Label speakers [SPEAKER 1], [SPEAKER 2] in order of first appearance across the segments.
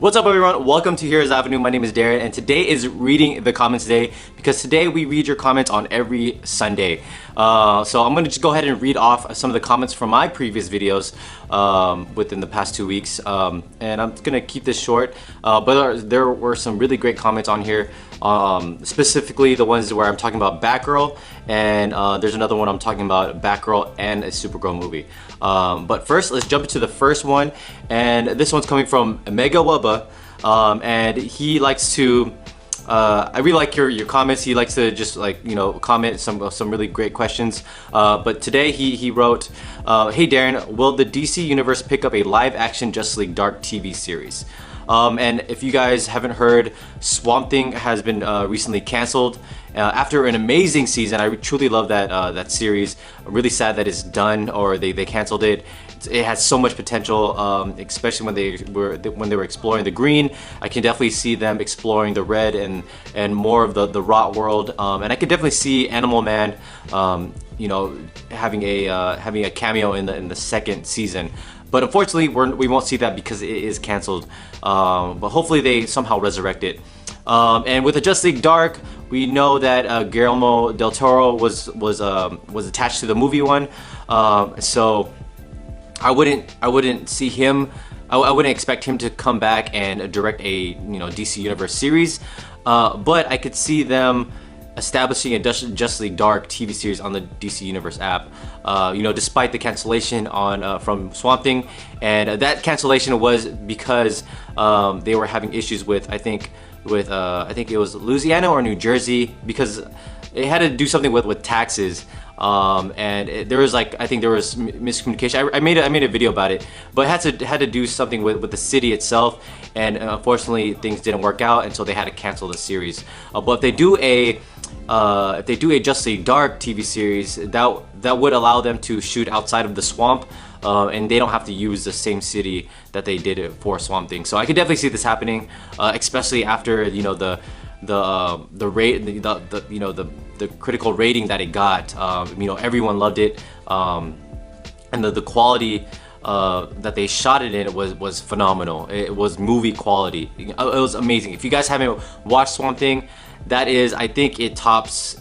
[SPEAKER 1] What's up everyone? Welcome to Heroes Avenue. My name is Darren and today is reading the comments day because today we read your comments on every Sunday. So I'm going to just go ahead and read off some of the comments from my previous videos within the past 2 weeks. And I'm going to keep this short, but there were some really great comments on here. Specifically the ones where I'm talking about Batgirl, and there's another one I'm talking about Batgirl and a Supergirl movie. But first, let's jump into the first one, and this one's coming from Mega Wubba, and he likes to I really like your comments. He likes to just comment some really great questions. But today he wrote, "Hey Darren, will the DC Universe pick up a live-action Justice League Dark TV series?" And if you guys haven't heard, Swamp Thing has been recently canceled after an amazing season. I truly love that series. I'm really sad that it's done, or they canceled it. It has so much potential, especially when they were exploring the green. I can definitely see them exploring the red and more of the rot world. And I could definitely see Animal Man, having a cameo in the second season. But unfortunately, we won't see that because it is canceled. But hopefully they somehow resurrect it. And with the Justice League Dark, we know that Guillermo del Toro was attached to the movie one. So I wouldn't see him. I wouldn't expect him to come back and direct a DC Universe series. But I could see them establishing a Justice League Dark TV series on the DC Universe app, despite the cancellation from Swamp Thing, and that cancellation was because they were having issues with I think it was Louisiana or New Jersey, because it had to do something with taxes, and there was I think there was miscommunication. I made a video about it, but it had to do something with the city itself, and unfortunately things didn't work out, and so they had to cancel the series. But if they do a Justice League Dark TV series, that would allow them to shoot outside of the swamp, and they don't have to use the same city that they did it for Swamp Thing. So I could definitely see this happening, especially after the critical rating that it got. Everyone loved it, and the quality that they shot it in was phenomenal. It was movie quality. It was amazing. If you guys haven't watched Swamp Thing, that is, I think it tops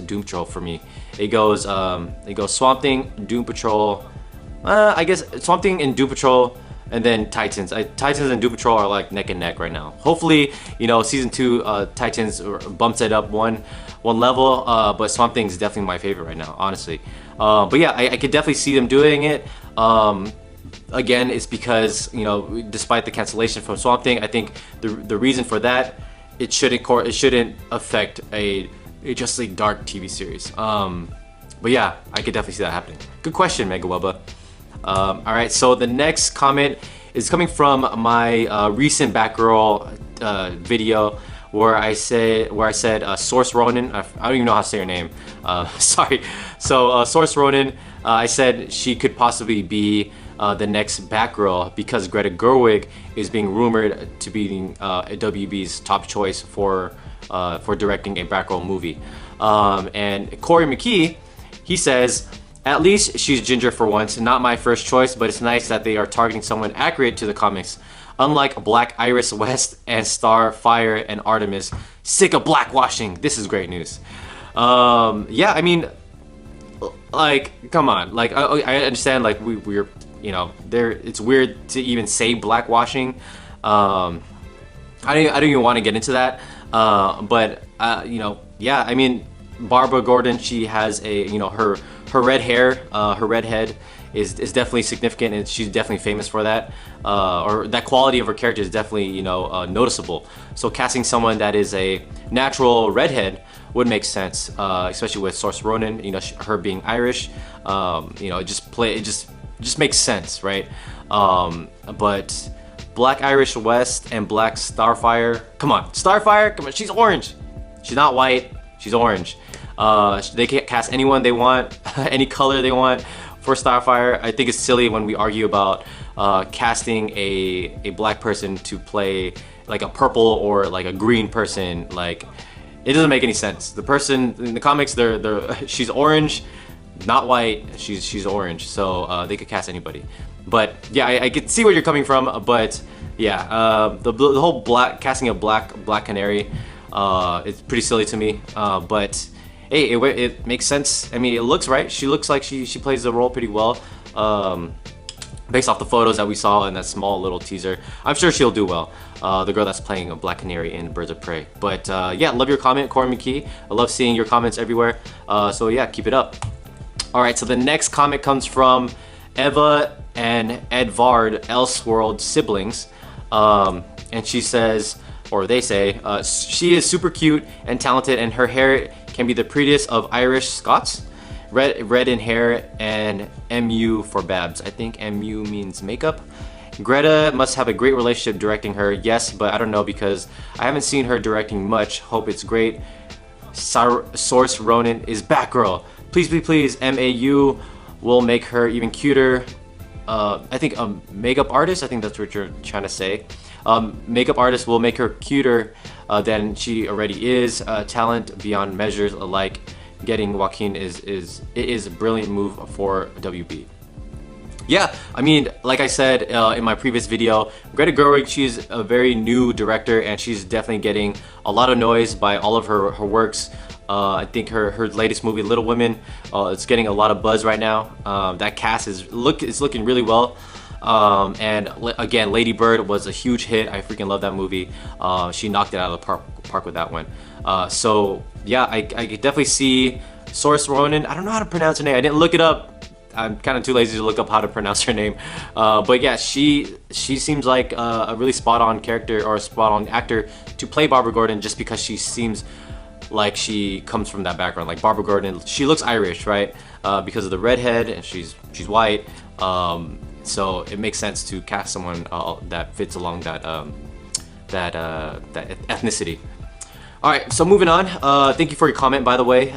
[SPEAKER 1] Doom Patrol for me. It goes Swamp Thing, Doom Patrol, I guess Swamp Thing and Doom Patrol, and then Titans. Titans and Doom Patrol are like neck and neck right now. Hopefully, season 2 Titans bumps it up one level, but Swamp Thing is definitely my favorite right now, honestly. But yeah, I could definitely see them doing it. Again, it's because despite the cancellation from Swamp Thing, I think the reason for that, it shouldn't affect a Justice League Dark TV series. But yeah, I could definitely see that happening. Good question, Mega Wubba. All right, so the next comment is coming from my recent Batgirl video, where I said Source Ronin. I don't even know how to say her name. Sorry. So Source Ronin, I said she could possibly be the next Batgirl because Greta Gerwig is being rumored to be WB's top choice for directing a Batgirl movie. And Corey McKee, he says, "At least she's ginger for once. Not my first choice, but it's nice that they are targeting someone accurate to the comics. Unlike Black Iris West and Starfire and Artemis, sick of blackwashing. This is great news." Yeah, I mean, come on. I understand, we're there. It's weird to even say blackwashing. I don't even want to get into that. But yeah, I mean, Barbara Gordon, she has her red hair, her red head is definitely significant, and she's definitely famous for that. Or that quality of her character is definitely noticeable. So casting someone that is a natural redhead would make sense, especially with Source Ronin. Her being Irish, it just makes sense, right? But Black Irish West and Black Starfire, come on, Starfire, come on, she's orange. She's not white, she's orange. They can cast anyone they want, any color they want for Starfire. I think it's silly when we argue about casting a black person to play like a purple or like a green person. It doesn't make any sense. The person in the comics, she's orange, not white. She's orange, so they could cast anybody. But yeah, I can see where you're coming from. But yeah, the whole casting of Black Canary, it's pretty silly to me. But hey, it makes sense. I mean, it looks right. She looks like she plays the role pretty well. Based off the photos that we saw in that small little teaser, I'm sure she'll do well. The girl that's playing a Black Canary in Birds of Prey. But yeah, love your comment, Corey McKee. I love seeing your comments everywhere. So yeah, keep it up. All right, so the next comment comes from Eva and Edvard Elseworld siblings, and she says, or they say, she is super cute and talented, and her hair can be the prettiest of Irish Scots. Red in hair, and MU for Babs. I think MU means makeup. Greta must have a great relationship directing her. Yes, but I don't know because I haven't seen her directing much. Hope it's great. Source Ronan is Batgirl. Please, please, please. MAU will make her even cuter. I think a makeup artist, I think that's what you're trying to say. Makeup artist will make her cuter than she already is. Talent beyond measures alike. Getting Joaquin is a brilliant move for WB. Yeah, I mean, like I said in my previous video, Greta Gerwig, she's a very new director, and she's definitely getting a lot of noise by all of her works. I think her latest movie, Little Women, it's getting a lot of buzz right now. That cast is looking really well. And again, Lady Bird was a huge hit. I freaking love that movie. She knocked it out of the park with that one. So yeah, I could definitely see Source Ronan. I don't know how to pronounce her name. I didn't look it up. I'm kind of too lazy to look up how to pronounce her name. But yeah, she seems like a really spot-on character or a spot-on actor to play Barbara Gordon, just because she seems like she comes from that background. Like Barbara Gordon, she looks Irish, right? Because of the redhead, and she's white. So it makes sense to cast someone that fits along that ethnicity. All right, so moving on. Thank you for your comment, by the way.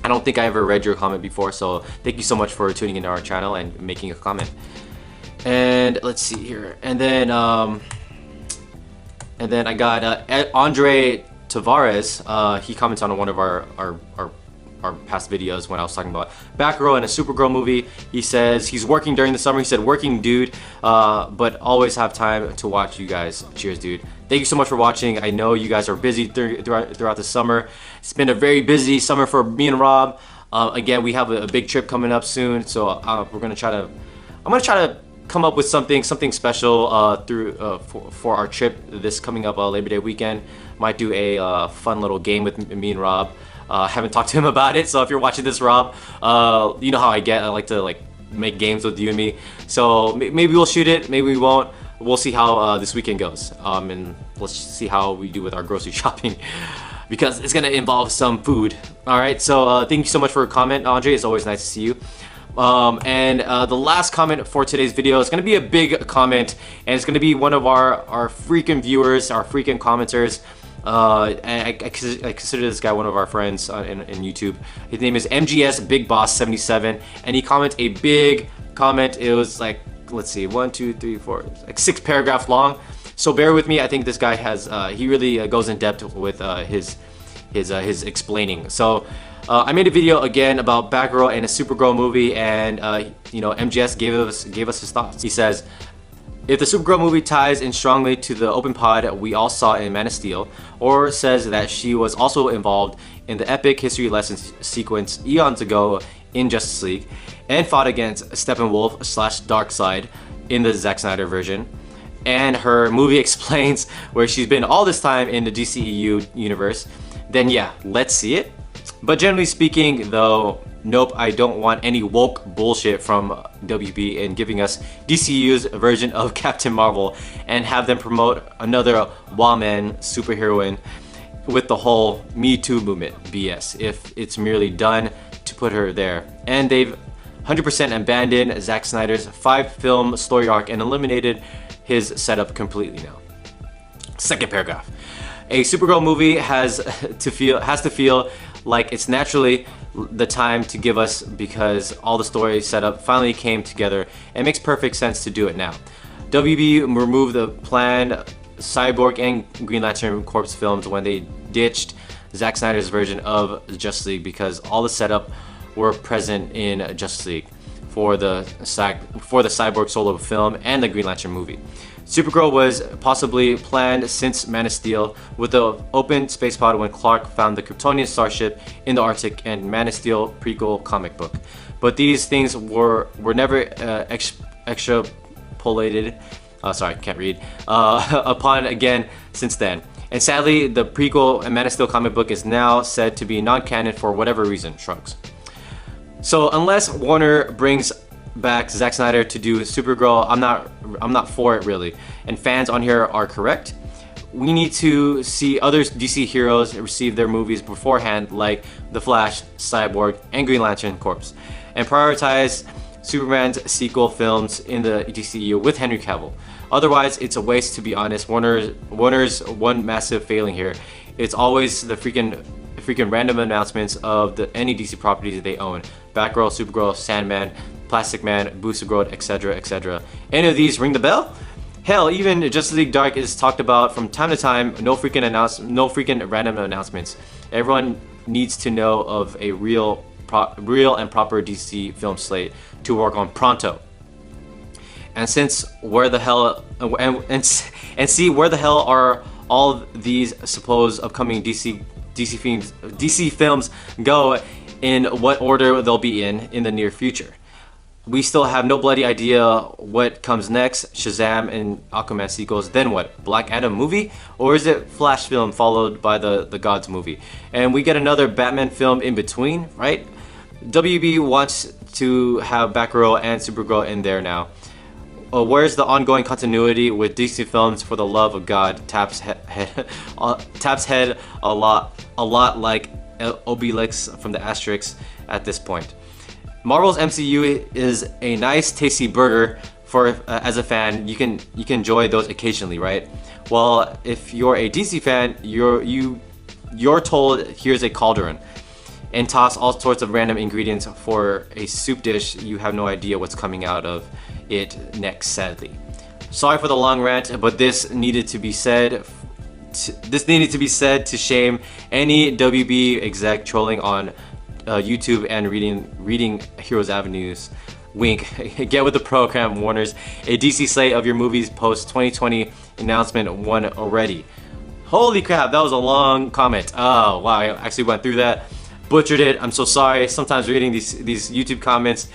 [SPEAKER 1] I don't think I ever read your comment before, so thank you so much for tuning into our channel and making a comment. And let's see here. And then I got Andre Tavares. He comments on one of our past videos when I was talking about Batgirl and a Supergirl movie. He says he's working during the summer. He said, working, dude, but always have time to watch you guys. Cheers, dude. Thank you so much for watching. I know you guys are busy throughout the summer. It's been a very busy summer for me and Rob. Again, we have a big trip coming up soon, so I'm gonna try to come up with something special for our trip this coming up Labor Day weekend. Might do a fun little game with me and Rob. Haven't talked to him about it, so if you're watching this, Rob, you know how I get. I like to make games with you and me. So maybe we'll shoot it, maybe we won't. We'll see how this weekend goes, and let's see how we do with our grocery shopping, because it's gonna involve some food. All right, so thank you so much for a comment, Andre. It's always nice to see you. And the last comment for today's video is gonna be a big comment, and it's gonna be one of our freaking viewers, our freaking commenters. And I consider this guy one of our friends in YouTube. His name is MGS Big Boss 77, and he commented a big comment. It was like, let's see, 1, 2, 3, 4, like 6 paragraphs long. So bear with me. I think this guy has he really goes in depth with his explaining. So I made a video again about Batgirl and a Supergirl movie, and you know, MGS gave us his thoughts. He says, if the Supergirl movie ties in strongly to the open pod we all saw in Man of Steel, or says that she was also involved in the epic history lesson sequence eons ago in Justice League, and fought against Steppenwolf / Darkseid in the Zack Snyder version, and her movie explains where she's been all this time in the DCEU universe, then yeah, let's see it. But generally speaking though, nope, I don't want any woke bullshit from WB in giving us DCU's version of Captain Marvel and have them promote another woman superheroine with the whole Me Too movement BS if it's merely done to put her there. And they've 100% abandoned Zack Snyder's 5-film story arc and eliminated his setup completely now. Second paragraph. A Supergirl movie has to feel like it's naturally the time to give us, because all the story setup finally came together. It makes perfect sense to do it now. WB removed the planned Cyborg and Green Lantern Corps films when they ditched Zack Snyder's version of Justice League, because all the setup were present in Justice League. for the Cyborg solo film and the Green Lantern movie. Supergirl was possibly planned since Man of Steel, with the open space pod when Clark found the Kryptonian starship in the Arctic and Man of Steel prequel comic book. But these things were never extrapolated. Sorry, can't read. Upon again since then. And sadly, the prequel and Man of Steel comic book is now said to be non-canon for whatever reason. Shrugs. So unless Warner brings back Zack Snyder to do Supergirl, I'm not for it really. And fans on here are correct. We need to see other DC heroes receive their movies beforehand, like The Flash, Cyborg, and Green Lantern Corps, and prioritize Superman's sequel films in the DCU with Henry Cavill. Otherwise, it's a waste, to be honest. Warner's one massive failing here. It's always the freaking random announcements of any DC properties they own. Batgirl, Supergirl, Sandman, Plastic Man, Booster Gold, etc, etc. Any of these ring the bell? Hell, even Justice League Dark is talked about from time to time. No freaking random announcements. Everyone needs to know of a real and proper DC film slate to work on pronto. And since where the hell and see where the hell are all these supposed upcoming DC films go, in what order they'll be in the near future. We still have no bloody idea what comes next. Shazam and Aquaman sequels, then what? Black Adam movie? Or is it Flash film followed by the Gods movie? And we get another Batman film in between, right? WB wants to have Batgirl and Supergirl in there now. Where's the ongoing continuity with DC films? For the love of God, taps head a lot like Obelix from the Asterix at this point. Marvel's MCU is a nice, tasty burger for as a fan. You can enjoy those occasionally, right? Well, if you're a DC fan, you're told here's a cauldron, and toss all sorts of random ingredients for a soup dish. You have no idea what's coming out of it next, sadly. Sorry for the long rant, but this needed to be said. This needed to be said to shame any WB exec trolling on YouTube and reading Heroes Avenues. Wink. Get with the program, Warner's. A DC slate of your movies post 2020 announcement one already. Holy crap, that was a long comment. Oh wow, I actually went through that. Butchered it. I'm so sorry. Sometimes reading these YouTube comments,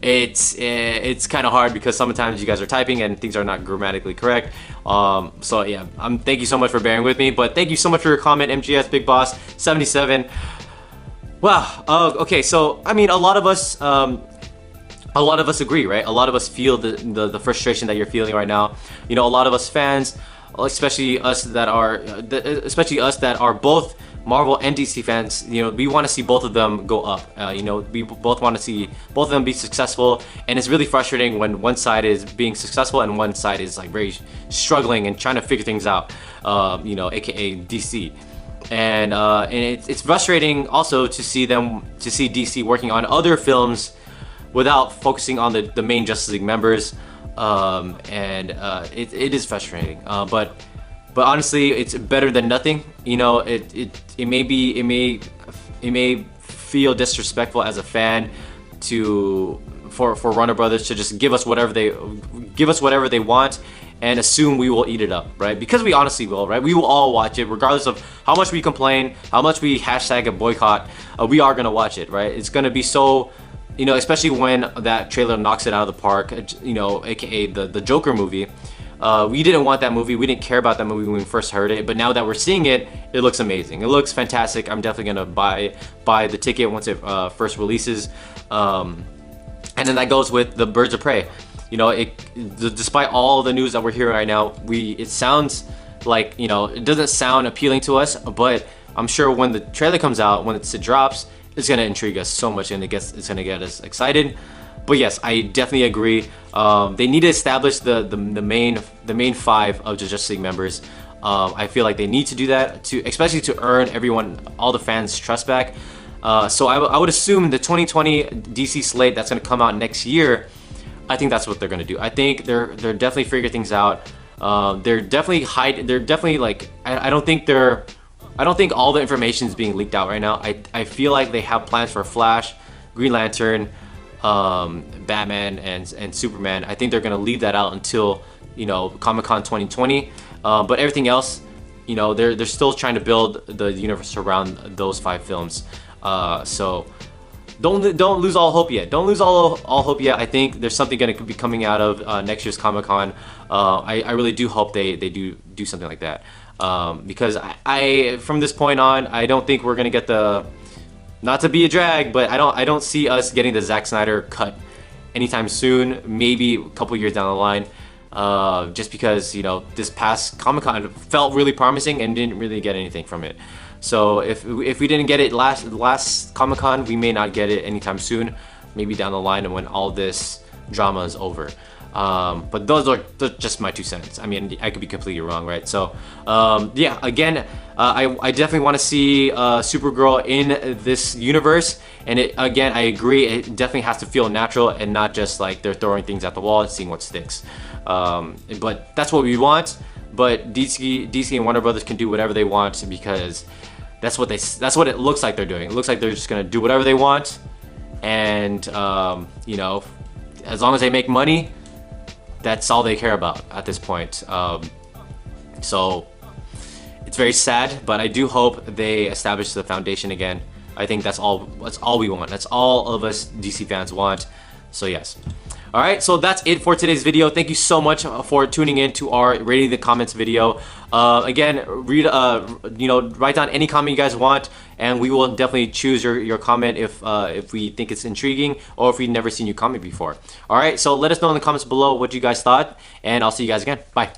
[SPEAKER 1] it's kind of hard because sometimes you guys are typing and things are not grammatically correct. So yeah, thank you so much for bearing with me. But thank you so much for your comment, MGS Big Boss 77. Wow. Okay. So I mean, a lot of us agree, right? A lot of us feel the frustration that you're feeling right now. You know, a lot of us fans, especially us that are both Marvel and DC fans, you know, we want to see both of them go up. You know, we both want to see both of them be successful, and it's really frustrating when one side is being successful and one side is like very struggling and trying to figure things out. You know, aka DC. And it's frustrating also to see DC working on other films without focusing on the main Justice League members. It is frustrating. But honestly, it's better than nothing. You know, it may feel disrespectful as a fan for Warner Brothers to just give us whatever they want and assume we will eat it up, right? Because we honestly will, right? We will all watch it, regardless of how much we complain, how much we hashtag a boycott. We are gonna watch it, right? It's gonna be so, you know, especially when that trailer knocks it out of the park. You know, aka the Joker movie. We didn't want that movie. We didn't care about that movie when we first heard it, but now that we're seeing it, it looks amazing. It looks fantastic. I'm definitely gonna buy the ticket once it first releases. And then that goes with the Birds of Prey. You know, despite all the news that we're hearing right now, it sounds like, you know, it doesn't sound appealing to us, but I'm sure when the trailer comes out, when it drops, it's gonna intrigue us so much, and it's gonna get us excited. But yes, I definitely agree. They need to establish the main five of the Justice League members. I feel like they need to do that especially to earn all the fans' trust back. So I would assume the 2020 DC slate that's gonna come out next year, I think that's what they're gonna do. I think they're definitely figuring things out. They're definitely like, I don't think all the information is being leaked out right now. I feel like they have plans for Flash, Green Lantern, Batman and Superman. I think they're gonna leave that out until, you know, Comic-Con 2020. But everything else, you know, they're still trying to build the universe around those 5 films. So don't lose all hope yet. Don't lose all hope yet. I think there's something going to be coming out of next year's Comic-Con. I really do hope they do something like that. Because I from this point on, I don't think we're going to get the, not to be a drag, but I don't see us getting the Zack Snyder cut anytime soon. Maybe a couple years down the line. Just because, you know, this past Comic-Con felt really promising and didn't really get anything from it. So if we didn't get it last Comic-Con, we may not get it anytime soon. Maybe down the line and when all this drama is over. But those are just my 2 cents. I mean, I could be completely wrong, right? So yeah, again, I definitely want to see Supergirl in this universe. And again, I agree, it definitely has to feel natural and not just like they're throwing things at the wall and seeing what sticks. But that's what we want. But DC and Warner Brothers can do whatever they want because that's what it looks like they're doing. It looks like they're just gonna do whatever they want, and you know, as long as they make money, that's all they care about at this point. So it's very sad, but I do hope they establish the foundation again. I think that's all we want. That's all of us DC fans want. So yes. Alright, so that's it for today's video. Thank you so much for tuning in to our Rating the Comments video. Again, you know, write down any comment you guys want, and we will definitely choose your comment if we think it's intriguing or if we've never seen you comment before. Alright, so let us know in the comments below what you guys thought, and I'll see you guys again. Bye.